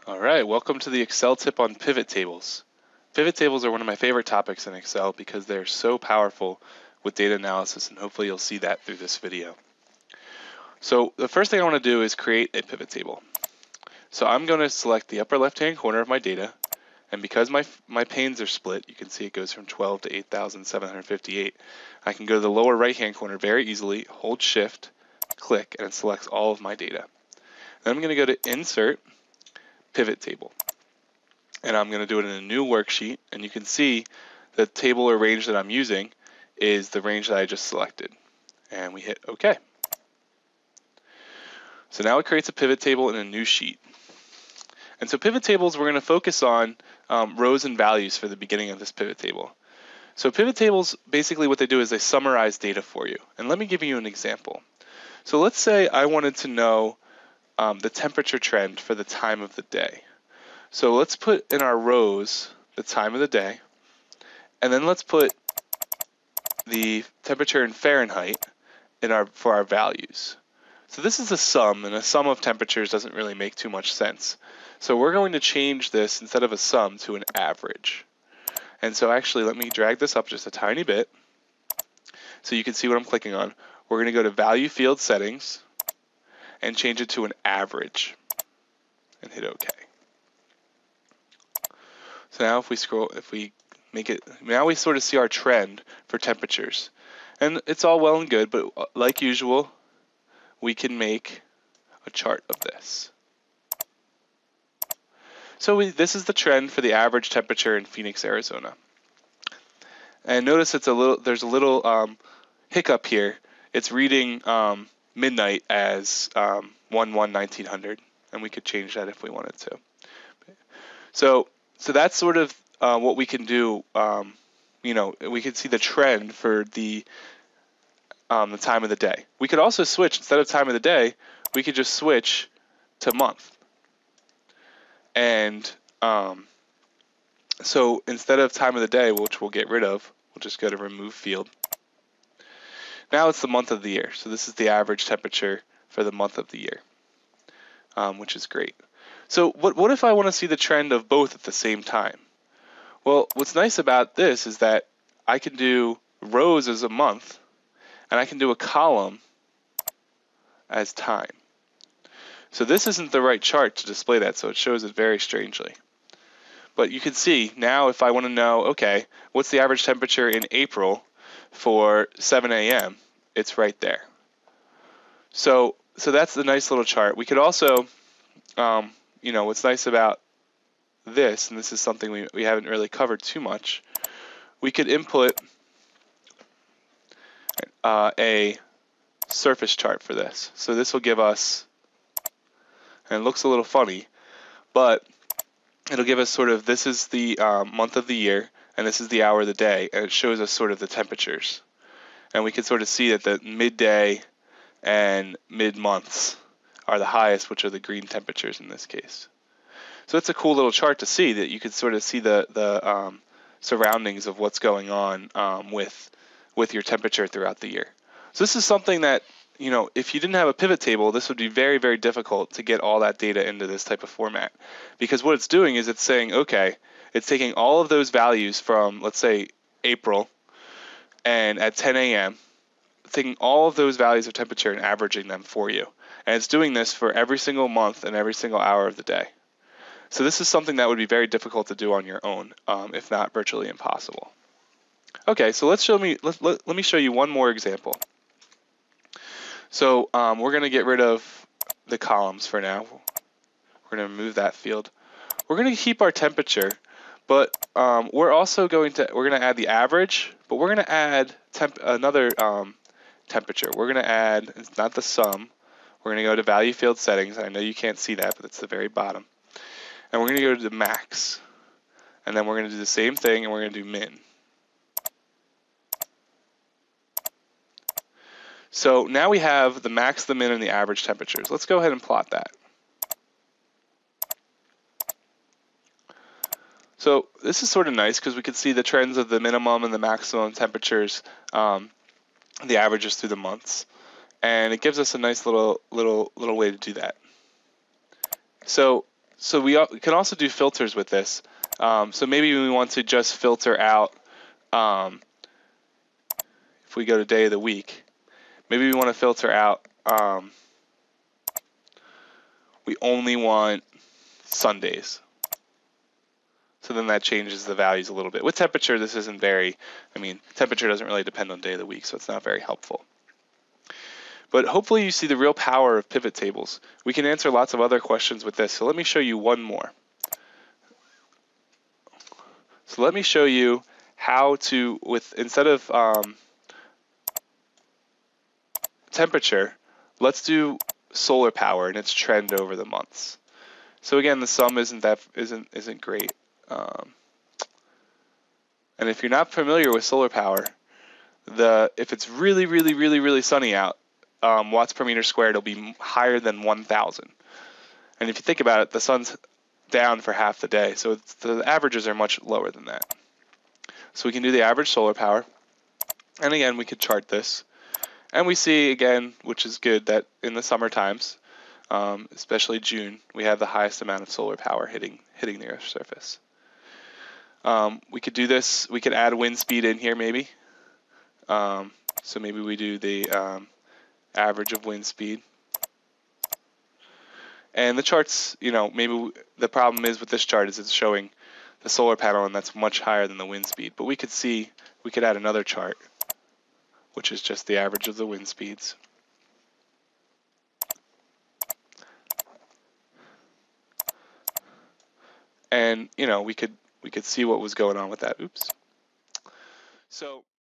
All right, welcome to the Excel tip on pivot tables. Pivot tables are one of my favorite topics in Excel because they're so powerful with data analysis, and hopefully you'll see that through this video. So the first thing I want to do is create a pivot table. So I'm going to select the upper left-hand corner of my data, and because my panes are split, you can see it goes from 12 to 8,758. I can go to the lower right-hand corner very easily, hold Shift, click, and it selects all of my data. Then I'm going to go to Insert, Pivot Table. And I'm going to do it in a new worksheet, and you can see the table or range that I'm using is the range that I just selected. And we hit OK. So now it creates a pivot table in a new sheet. And so pivot tables, we're going to focus on rows and values for the beginning of this pivot table. So pivot tables, basically what they do is they summarize data for you. And let me give you an example. So let's say I wanted to know the temperature trend for the time of the day. So let's put in our rows the time of the day, and then let's put the temperature in Fahrenheit for our values. So this is a sum, and a sum of temperatures doesn't really make too much sense. So we're going to change this instead of a sum to an average. And so actually, let me drag this up just a tiny bit so you can see what I'm clicking on. We're going to go to Value Field Settings and change it to an average and hit OK. So now if we make it, now we sort of see our trend for temperatures. And it's all well and good, but like usual, we can make a chart of this. So this is the trend for the average temperature in Phoenix, Arizona. And notice there's a little hiccup here. It's reading midnight as 1/1/1900, and we could change that if we wanted to. So that's sort of what we can do. We can see the trend for the time of the day. We could also switch, instead of time of the day, we could just switch to month. And so instead of time of the day, which we'll get rid of, we'll just go to Remove Field. Now it's the month of the year. So this is the average temperature for the month of the year, which is great. So what if I want to see the trend of both at the same time? Well, what's nice about this is that I can do rows as a month, and I can do a column as time. So this isn't the right chart to display that, so it shows it very strangely. But you can see now if I want to know, okay, what's the average temperature in April for 7 a.m., it's right there. So that's the nice little chart. We could also, what's nice about this, and this is something we haven't really covered too much, we could input a surface chart for this. So this will give us, and it looks a little funny, but it'll give us sort of, this is the month of the year, and this is the hour of the day, and it shows us sort of the temperatures. And we can sort of see that the midday and mid-months are the highest, which are the green temperatures in this case. So it's a cool little chart to see, that you could sort of see the surroundings of what's going on with your temperature throughout the year. So this is something that, if you didn't have a pivot table, this would be very, very difficult to get all that data into this type of format. Because what it's doing is it's saying, okay, it's taking all of those values from, let's say, April, and at 10 a.m., taking all of those values of temperature and averaging them for you. And it's doing this for every single month and every single hour of the day. So this is something that would be very difficult to do on your own, if not virtually impossible. Okay, so let me show you one more example. So we're going to get rid of the columns for now. We're going to remove that field. We're going to keep our temperature, but we're also going to add the average, but we're going to add another temperature. We're going to add, it's not the sum. We're going to go to Value Field Settings. I know you can't see that, but it's the very bottom. And we're going to go to the max. And then we're going to do the same thing, and we're going to do min. So now we have the max, the min, and the average temperatures. Let's go ahead and plot that. So this is sort of nice because we can see the trends of the minimum and the maximum temperatures, the averages through the months. and it gives us a nice little way to do that. So we can also do filters with this. So maybe we want to just filter out, if we go to day of the week, maybe we want to filter out, we only want Sundays. So then that changes the values a little bit. With temperature, this isn't very, temperature doesn't really depend on day of the week, so it's not very helpful. But hopefully you see the real power of pivot tables. We can answer lots of other questions with this, so let me show you one more. So let me show you how to, instead of temperature, let's do solar power and its trend over the months. So again, the sum isn't great. And if you're not familiar with solar power, if it's really sunny out, watts per meter squared will be higher than 1,000. And if you think about it, the sun's down for half the day, so the averages are much lower than that. So we can do the average solar power, and again, we could chart this. And we see, again, which is good, that in the summer times, especially June, we have the highest amount of solar power hitting the Earth's surface. We could do this, we could add wind speed in here maybe. So maybe we do the average of wind speed. And the charts, maybe the problem is with this chart is it's showing the solar panel, and that's much higher than the wind speed. But we could add another chart, which is just the average of the wind speeds. And we could see what was going on with that. Oops. So